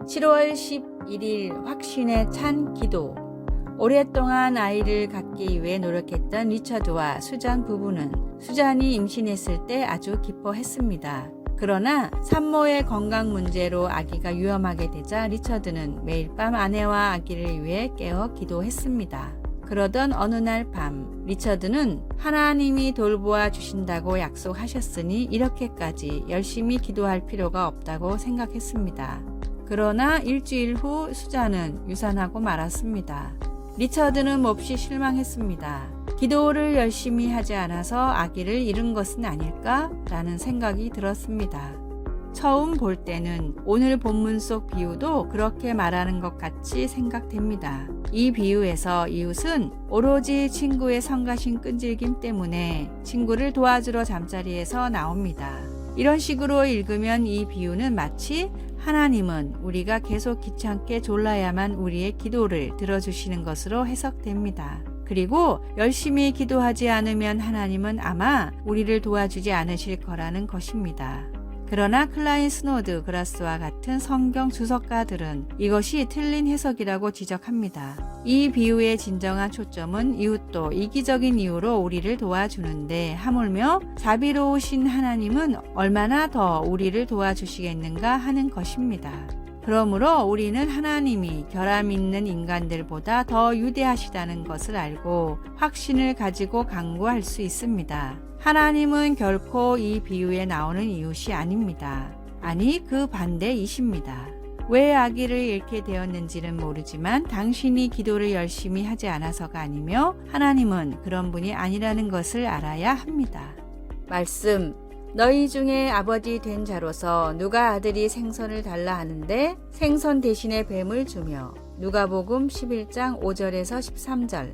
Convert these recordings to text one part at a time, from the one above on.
7월 11일 확신에 찬 기도. 오랫동안 아이를 갖기 위해 노력했던 리처드와 수잔 부부는 수잔이 임신했을 때 아주 기뻐했습니다. 그러나 산모의 건강 문제로 아기가 위험하게 되자 리처드는 매일 밤 아내와 아기를 위해 깨어 기도했습니다. 그러던 어느 날 밤 리처드는 하나님이 돌보아 주신다고 약속하셨으니 이렇게까지 열심히 기도할 필요가 없다고 생각했습니다. 그러나 일주일 후 수잔은 유산하고 말았습니다. 리처드는 몹시 실망했습니다. 기도를 열심히 하지 않아서 아기를 잃은 것은 아닐까라는 생각이 들었습니다. 처음 볼 때는 오늘 본문 속 비유도 그렇게 말하는 것 같이 생각됩니다. 이 비유에서 이웃은 오로지 친구의 성가신 끈질김 때문에 친구를 도와주러 잠자리에서 나옵니다. 이런 식으로 읽으면 이 비유는 마치 하나님은 우리가 계속 귀찮게 졸라야만 우리의 기도를 들어주시는 것으로 해석됩니다. 그리고 열심히 기도하지 않으면 하나님은 아마 우리를 도와주지 않으실 거라는 것입니다. 그러나 클라인 스노드 그라스와 같은 성경 주석가들은 이것이 틀린 해석이라고 지적합니다. 이 비유의 진정한 초점은 이웃도 이기적인 이유로 우리를 도와주는데 하물며 자비로우신 하나님은 얼마나 더 우리를 도와주시겠는가 하는 것입니다. 그러므로 우리는 하나님이 결함 있는 인간들보다 더 위대하시다는 것을 알고 확신을 가지고 강구할 수 있습니다. 하나님은 결코 이 비유에 나오는 이웃이 아닙니다. 아니, 그 반대이십니다. 왜 아기를 잃게 되었는지는 모르지만 당신이 기도를 열심히 하지 않아서가 아니며 하나님은 그런 분이 아니라는 것을 알아야 합니다. 말씀. 너희 중에 아버지 된 자로서 누가 아들이 생선을 달라 하는데 생선 대신에 뱀을 주며. 누가복음 11장 5절에서 13절.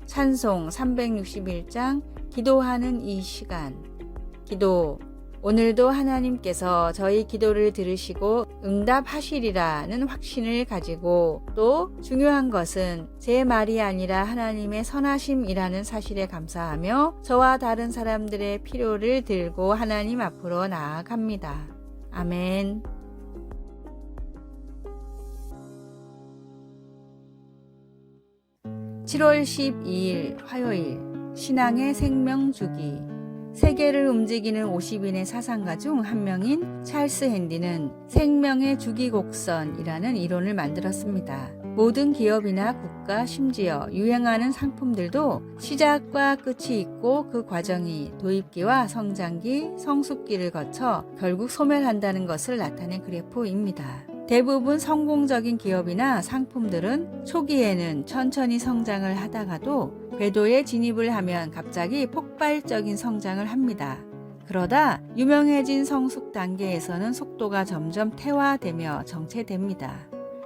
찬송 361장 기도하는 이 시간. 기도. 오늘도 하나님께서 저희 기도를 들으시고 응답하시리라는 확신을 가지고 또 중요한 것은 제 말이 아니라 하나님의 선하심이라는 사실에 감사하며 저와 다른 사람들의 필요를 들고 하나님 앞으로 나아갑니다. 아멘. (7월 12일) 화요일 신앙의 생명주기. 세계를 움직이는 50인의 사상가 중 한 명인 찰스 핸디는 생명의 주기곡선이라는 이론을 만들었습니다. 모든 기업이나 국가, 심지어 유행하는 상품들도 시작과 끝이 있고 그 과정이 도입기와 성장기, 성숙기를 거쳐 결국 소멸한다는 것을 나타낸 그래프입니다. 대부분 성공적인 기업이나 상품들은 초기에는 천천히 성장을 하다가도 궤도에 진입을 하면 갑자기 폭발적인 성장을 합니다. 그러다 유명해진 성숙 단계에서는 속도가 점점 퇴화되며 정체됩니다.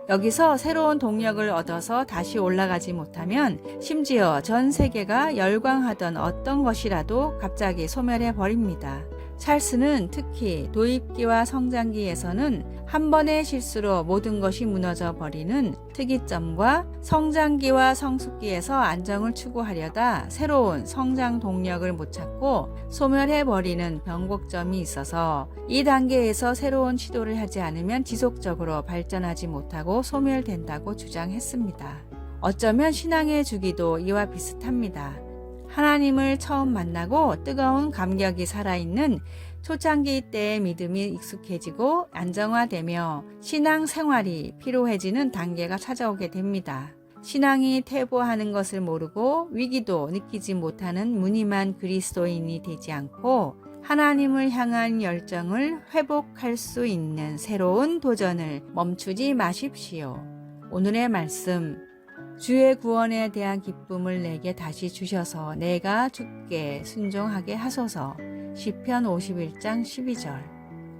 여기서 새로운 동력을 얻어서 다시 올라가지 못하면 심지어 전 세계가 열광하던 어떤 것이라도 갑자기 소멸해 버립니다. 찰스는 특히 도입기와 성장기에서는 한 번의 실수로 모든 것이 무너져 버리는 특이점과 성장기와 성숙기에서 안정을 추구하려다 새로운 성장 동력을 못 찾고 소멸해 버리는 변곡점이 있어서 이 단계에서 새로운 시도를 하지 않으면 지속적으로 발전하지 못하고 소멸된다고 주장했습니다. 어쩌면 신앙의 주기도 이와 비슷합니다. 하나님을 처음 만나고 뜨거운 감격이 살아있는 초창기 때의 믿음이 익숙해지고 안정화되며 신앙 생활이 피로해지는 단계가 찾아오게 됩니다. 신앙이 퇴보하는 것을 모르고 위기도 느끼지 못하는 무늬만 그리스도인이 되지 않고 하나님을 향한 열정을 회복할 수 있는 새로운 도전을 멈추지 마십시오. 오늘의 말씀. 주의 구원에 대한 기쁨을 내게 다시 주셔서 내가 주께 순종하게 하소서. 시편 51장 12절.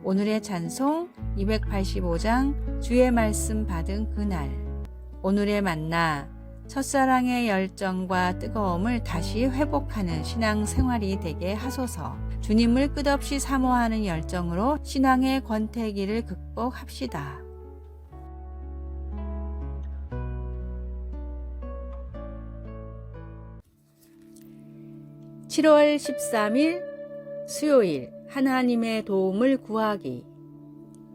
오늘의 찬송 285장 주의 말씀 받은 그날. 오늘의 만나. 첫사랑의 열정과 뜨거움을 다시 회복하는 신앙생활이 되게 하소서. 주님을 끝없이 사모하는 열정으로 신앙의 권태기를 극복합시다. 7월 13일 수요일 하나님의 도움을 구하기.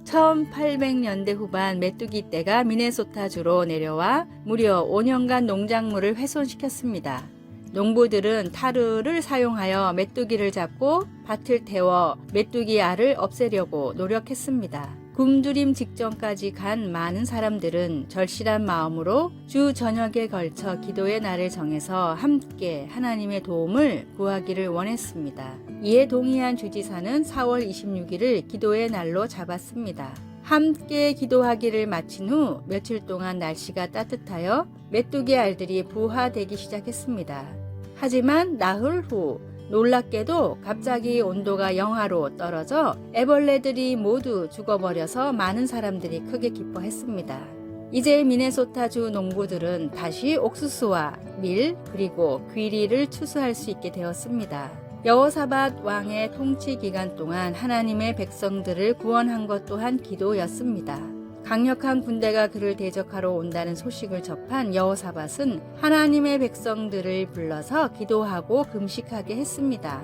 1800년대 후반 메뚜기 떼가 미네소타주로 내려와 무려 5년간 농작물을 훼손시켰습니다. 농부들은 타르를 사용하여 메뚜기를 잡고 밭을 태워 메뚜기 알을 없애려고 노력했습니다. 굶주림 직전까지 간 많은 사람들은 절실한 마음으로 주 저녁에 걸쳐 기도의 날을 정해서 함께 하나님의 도움을 구하기를 원했습니다. 이에 동의한 주지사는 4월 26일을 기도의 날로 잡았습니다. 함께 기도하기를 마친 후 며칠 동안 날씨가 따뜻하여 메뚜기 알들이 부화되기 시작했습니다. 하지만 나흘 후 놀랍게도 갑자기 온도가 영하로 떨어져 애벌레들이 모두 죽어버려서 많은 사람들이 크게 기뻐했습니다. 이제 미네소타주 농부들은 다시 옥수수와 밀 그리고 귀리를 추수할 수 있게 되었습니다. 여호사밧 왕의 통치 기간 동안 하나님의 백성들을 구원한 것 또한 기도였습니다. 강력한 군대가 그를 대적하러 온다는 소식을 접한 여호사밧은 하나님의 백성들을 불러서 기도하고 금식하게 했습니다.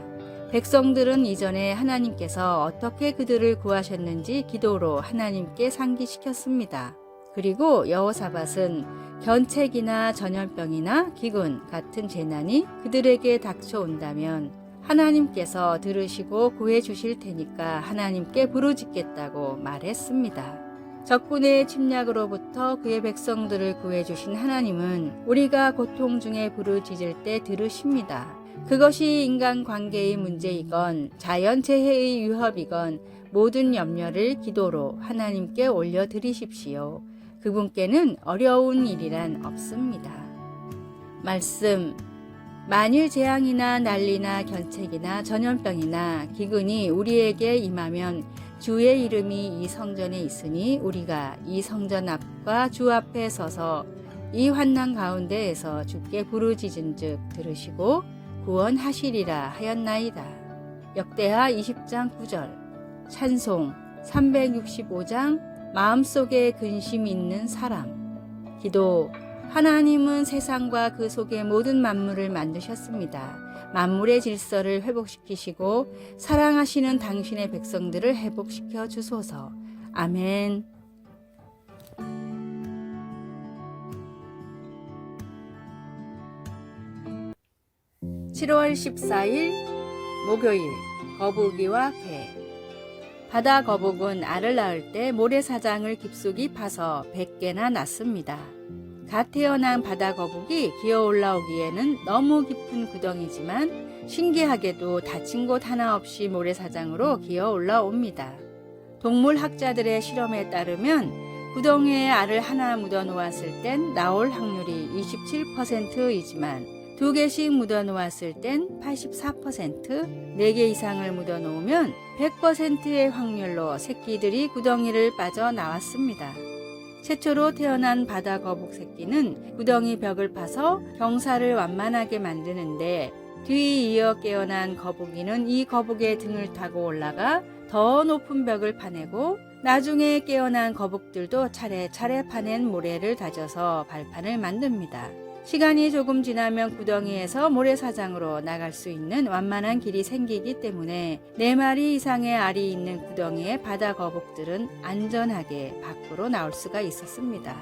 백성들은 이전에 하나님께서 어떻게 그들을 구하셨는지 기도로 하나님께 상기시켰습니다. 그리고 여호사밧은 견책이나 전염병이나 기근 같은 재난이 그들에게 닥쳐온다면 하나님께서 들으시고 구해 주실 테니까 하나님께 부르짖겠다고 말했습니다. 적군의 침략으로부터 그의 백성들을 구해주신 하나님은 우리가 고통 중에 부르짖을 때 들으십니다. 그것이 인간관계의 문제이건 자연재해의 위협이건 모든 염려를 기도로 하나님께 올려드리십시오. 그분께는 어려운 일이란 없습니다. 말씀. 만일 재앙이나 난리나 견책이나 전염병이나 기근이 우리에게 임하면 주의 이름이 이 성전에 있으니 우리가 이 성전 앞과 주 앞에 서서 이 환난 가운데에서 주께 부르짖은즉 들으시고 구원하시리라 하였나이다. 역대하 20장 9절. 찬송 365장 마음속에 근심 있는 사람. 기도. 하나님은 세상과 그 속의 모든 만물을 만드셨습니다. 만물의 질서를 회복시키시고 사랑하시는 당신의 백성들을 회복시켜 주소서. 아멘. 7월 14일 목요일. 거북이와 개. 바다 거북은 알을 낳을 때 모래사장을 깊숙이 파서 100개나 낳습니다. 갓 태어난 바다 거북이 기어 올라오기에는 너무 깊은 구덩이지만 신기하게도 다친 곳 하나 없이 모래사장으로 기어 올라옵니다. 동물학자들의 실험에 따르면 구덩이에 알을 하나 묻어 놓았을 땐 나올 확률이 27%이지만 2개씩 묻어 놓았을 땐 84%, 4개 이상을 묻어 놓으면 100%의 확률로 새끼들이 구덩이를 빠져나왔습니다. 최초로 태어난 바다 거북 새끼는 구덩이 벽을 파서 경사를 완만하게 만드는데 뒤이어 깨어난 거북이는 이 거북의 등을 타고 올라가 더 높은 벽을 파내고 나중에 깨어난 거북들도 차례차례 파낸 모래를 다져서 발판을 만듭니다. 시간이 조금 지나면 구덩이에서 모래사장으로 나갈 수 있는 완만한 길이 생기기 때문에 4마리 이상의 알이 있는 구덩이의 바다 거북들은 안전하게 밖으로 나올 수가 있었습니다.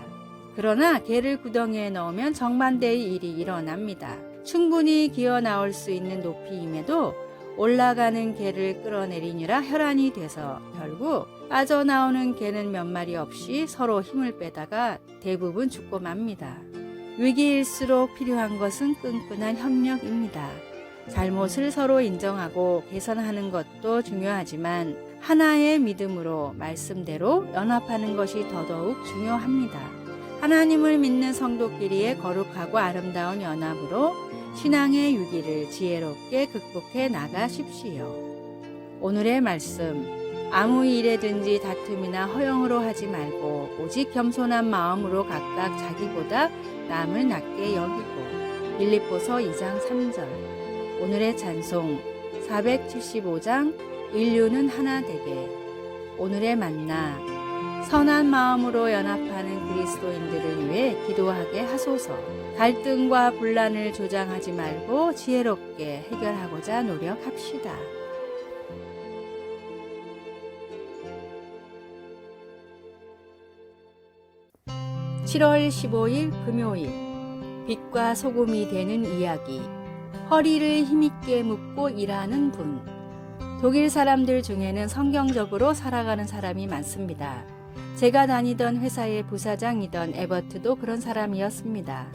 그러나 개를 구덩이에 넣으면 정반대의 일이 일어납니다. 충분히 기어 나올 수 있는 높이임에도 올라가는 개를 끌어내리느라 혈안이 돼서 결국 빠져나오는 개는 몇 마리 없이 서로 힘을 빼다가 대부분 죽고 맙니다. 위기일수록 필요한 것은 끈끈한 협력입니다. 잘못을 서로 인정하고 개선하는 것도 중요하지만 하나의 믿음으로 말씀대로 연합하는 것이 더더욱 중요합니다. 하나님을 믿는 성도끼리의 거룩하고 아름다운 연합으로 신앙의 위기를 지혜롭게 극복해 나가십시오. 오늘의 말씀. 아무 일에든지 다툼이나 허영으로 하지 말고 오직 겸손한 마음으로 각각 자기보다 남을 낮게 여기고. 빌립보서 2장 3절. 오늘의 찬송 475장 인류는 하나 되게. 오늘의 만나. 선한 마음으로 연합하는 그리스도인들을 위해 기도하게 하소서. 갈등과 분란을 조장하지 말고 지혜롭게 해결하고자 노력합시다. 7월 15일 금요일 빛과 소금이 되는 이야기. 허리를 힘있게 묶고 일하는 분. 독일 사람들 중에는 성경적으로 살아가는 사람이 많습니다. 제가 다니던 회사의 부사장이던 에버트도 그런 사람이었습니다.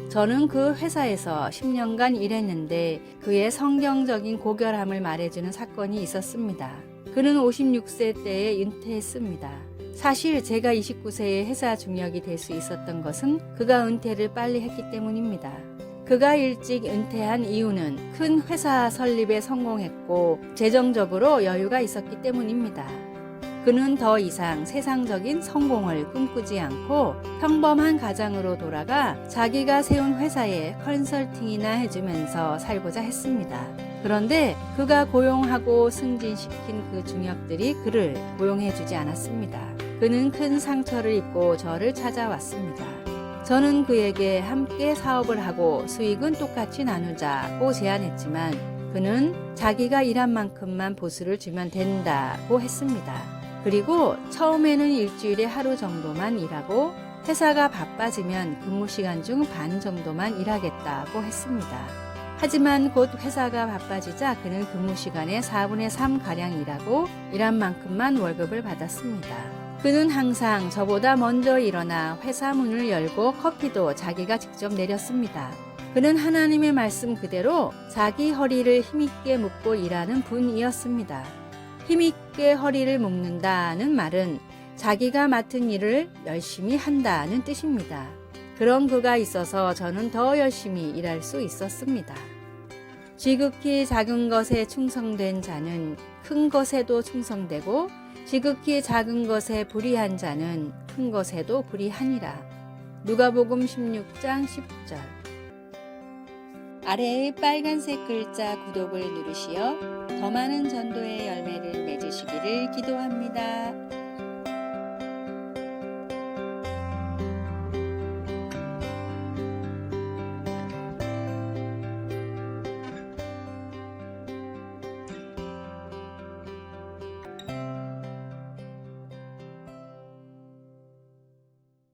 저는 그 회사에서 10년간 일했는데 그의 성경적인 고결함을 말해주는 사건이 있었습니다. 그는 56세 때에 은퇴했습니다. 사실 제가 29세에 회사 중역이 될 수 있었던 것은 그가 은퇴를 빨리 했기 때문입니다. 그가 일찍 은퇴한 이유는 큰 회사 설립에 성공했고 재정적으로 여유가 있었기 때문입니다. 그는 더 이상 세상적인 성공을 꿈꾸지 않고 평범한 가장으로 돌아가 자기가 세운 회사에 컨설팅이나 해주면서 살고자 했습니다. 그런데 그가 고용하고 승진시킨 그 중역들이 그를 고용해주지 않았습니다. 그는 큰 상처를 입고 저를 찾아왔습니다. 저는 그에게 함께 사업을 하고 수익은 똑같이 나누자고 제안했지만 그는 자기가 일한 만큼만 보수를 주면 된다고 했습니다. 그리고 처음에는 일주일에 하루 정도만 일하고 회사가 바빠지면 근무 시간 중 반 정도만 일하겠다고 했습니다. 하지만 곧 회사가 바빠지자 그는 근무 시간의 4분의 3가량 일하고 일한 만큼만 월급을 받았습니다. 그는 항상 저보다 먼저 일어나 회사 문을 열고 커피도 자기가 직접 내렸습니다. 그는 하나님의 말씀 그대로 자기 허리를 힘있게 묶고 일하는 분이었습니다. 힘있게 허리를 묶는다는 말은 자기가 맡은 일을 열심히 한다는 뜻입니다. 그런 그가 있어서 저는 더 열심히 일할 수 있었습니다. 지극히 작은 것에 충성된 자는 큰 것에도 충성되고 지극히 작은 것에 불의한 자는 큰 것에도 불의하니라. 누가복음 16장 10절. 아래의 빨간색 글자 구독을 누르시어 더 많은 전도의 열매를 맺으시기를 기도합니다.